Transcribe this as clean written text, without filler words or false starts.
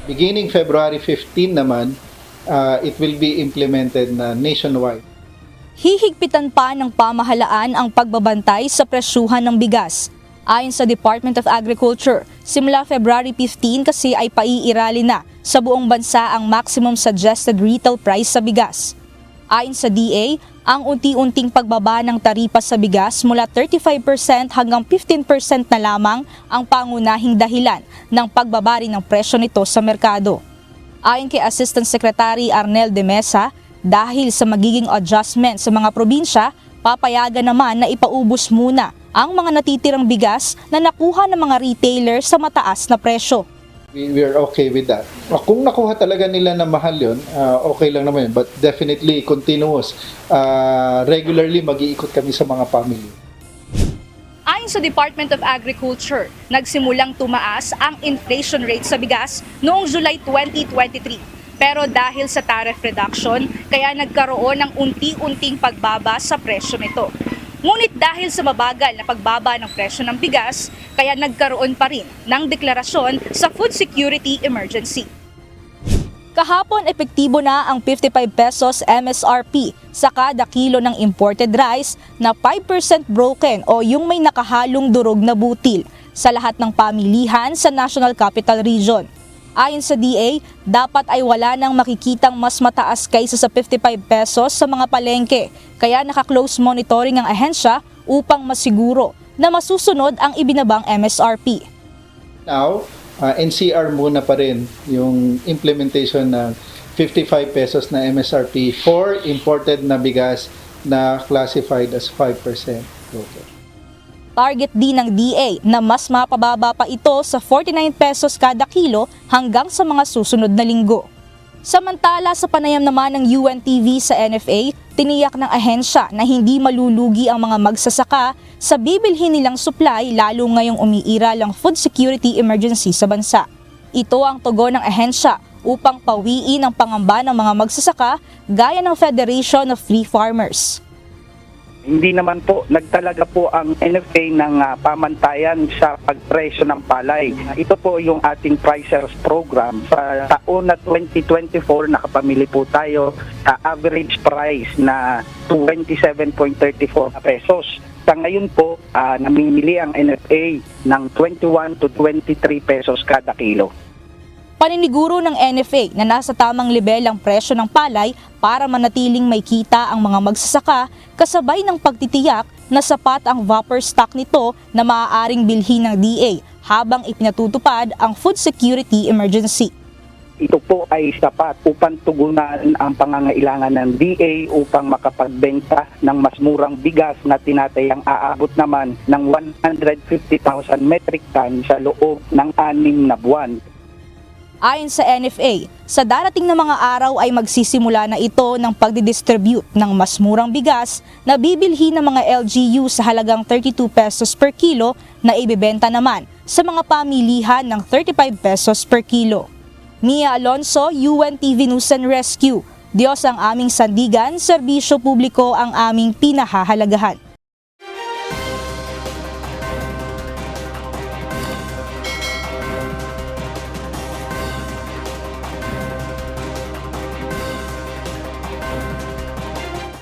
Beginning February 15 naman, it will be implemented na nationwide. Hihigpitan pa ng pamahalaan ang pagbabantay sa presyuhan ng bigas. Ayon sa Department of Agriculture, simula February 15 kasi ay paiirali na sa buong bansa ang maximum suggested retail price sa bigas. Ayon sa DA, ang unti-unting pagbaba ng taripa sa bigas mula 35% hanggang 15% na lamang ang pangunahing dahilan ng pagbaba rin ng presyo nito sa merkado. Ayon kay Assistant Secretary Arnel de Mesa, dahil sa magiging adjustment sa mga probinsya, papayagan naman na ipaubos muna ang mga natitirang bigas na nakuha ng mga retailer sa mataas na presyo. We are okay with that. Kung nakuha talaga nila na mahal yun, okay lang naman yun. But definitely continuous. Regularly mag-iikot kami sa mga family. Ayon sa Department of Agriculture, nagsimulang tumaas ang inflation rate sa bigas noong July 2023. Pero dahil sa tariff reduction, kaya nagkaroon ng unti-unting pagbaba sa presyo nito. Ngunit dahil sa mabagal na pagbaba ng presyo ng bigas, kaya nagkaroon pa rin ng deklarasyon sa Food Security Emergency. Kahapon epektibo na ang 55 pesos MSRP sa kada kilo ng imported rice na 5% broken o yung may nakahalong durog na butil sa lahat ng pamilihan sa National Capital Region. Ayon sa DA, dapat ay wala nang makikitang mas mataas kaysa sa 55 pesos sa mga palengke, kaya naka-close monitoring ang ahensya upang masiguro na masusunod ang ibinabang MSRP. Now, NCR muna pa rin yung implementation ng 55 pesos na MSRP for imported na bigas na classified as 5% broken. Target din ng DA na mas mapababa pa ito sa 49 pesos kada kilo hanggang sa mga susunod na linggo. Samantala sa panayam naman ng UNTV sa NFA, tiniyak ng ahensya na hindi malulugi ang mga magsasaka sa bibilhin nilang supply lalo ngayong umiiral ang food security emergency sa bansa. Ito ang tugon ng ahensya upang pawiin ang pangamba ng mga magsasaka gaya ng Federation of Free Farmers. Hindi naman po nagtalaga po ang NFA ng pamantayan sa pagpresyo ng palay. Ito po yung ating pricers program. Sa taon na 2024, nakapamili po tayo sa average price na 27.34 pesos. Sa ngayon po, namimili ang NFA ng 21 to 23 pesos kada kilo. Paniniguro ng NFA na nasa tamang level ang presyo ng palay para manatiling may kita ang mga magsasaka kasabay ng pagtitiyak na sapat ang buffer stock nito na maaaring bilhin ng DA habang ipinatutupad ang food security emergency. Ito po ay sapat upang tugunan ang pangangailangan ng DA upang makapagbenta ng mas murang bigas na tinatayang aabot naman ng 150,000 metric ton sa loob ng 6 na buwan. Ayon sa NFA, sa darating na mga araw ay magsisimula na ito ng pagdidistribute ng mas murang bigas na bibilhin ng mga LGU sa halagang 32 pesos per kilo na ibebenta naman sa mga pamilihan ng 35 pesos per kilo. Mia Alonso, UNTV News and Rescue. Diyos ang aming sandigan, serbisyo publiko ang aming pinahahalagahan.